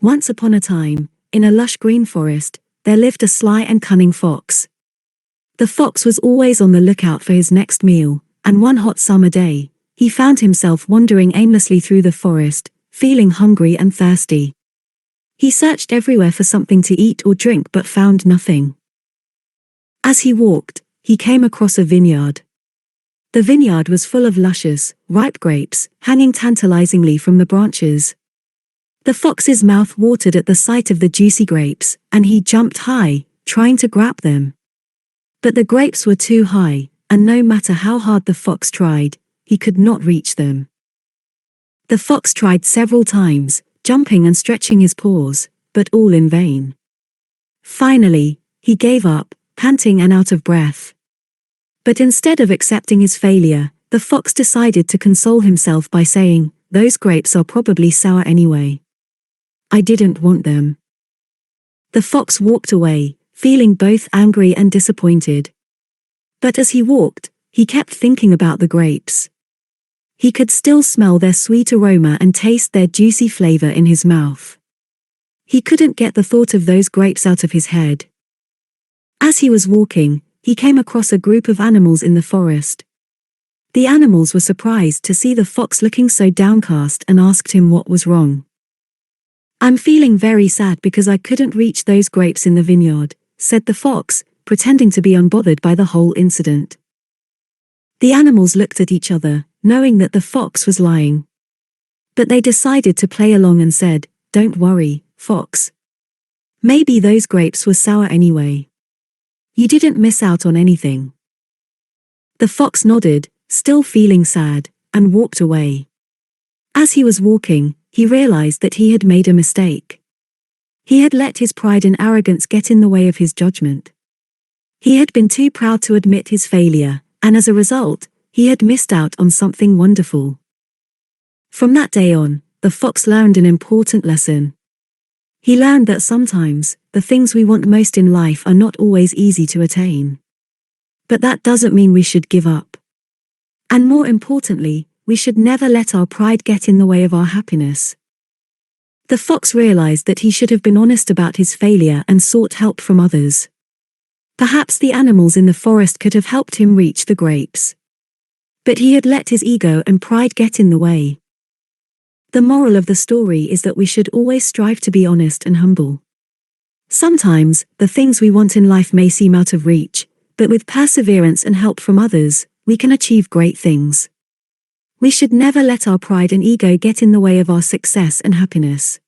Once upon a time, in a lush green forest, there lived a sly and cunning fox. The fox was always on the lookout for his next meal, and one hot summer day, he found himself wandering aimlessly through the forest, feeling hungry and thirsty. He searched everywhere for something to eat or drink but found nothing. As he walked, he came across a vineyard. The vineyard was full of luscious, ripe grapes, hanging tantalizingly from the branches. The fox's mouth watered at the sight of the juicy grapes, and he jumped high, trying to grab them. But the grapes were too high, and no matter how hard the fox tried, he could not reach them. The fox tried several times, jumping and stretching his paws, but all in vain. Finally, he gave up, panting and out of breath. But instead of accepting his failure, the fox decided to console himself by saying, "Those grapes are probably sour anyway. I didn't want them." The fox walked away, feeling both angry and disappointed. But as he walked, he kept thinking about the grapes. He could still smell their sweet aroma and taste their juicy flavor in his mouth. He couldn't get the thought of those grapes out of his head. As he was walking, he came across a group of animals in the forest. The animals were surprised to see the fox looking so downcast and asked him what was wrong. "I'm feeling very sad because I couldn't reach those grapes in the vineyard," said the fox, pretending to be unbothered by the whole incident. The animals looked at each other, knowing that the fox was lying. But they decided to play along and said, "Don't worry, fox. Maybe those grapes were sour anyway. You didn't miss out on anything." The fox nodded, still feeling sad, and walked away. As he was walking, he realized that he had made a mistake. He had let his pride and arrogance get in the way of his judgment. He had been too proud to admit his failure, and as a result, he had missed out on something wonderful. From that day on, the fox learned an important lesson. He learned that sometimes, the things we want most in life are not always easy to attain. But that doesn't mean we should give up. And more importantly, we should never let our pride get in the way of our happiness. The fox realized that he should have been honest about his failure and sought help from others. Perhaps the animals in the forest could have helped him reach the grapes. But he had let his ego and pride get in the way. The moral of the story is that we should always strive to be honest and humble. Sometimes, the things we want in life may seem out of reach, but with perseverance and help from others, we can achieve great things. We should never let our pride and ego get in the way of our success and happiness.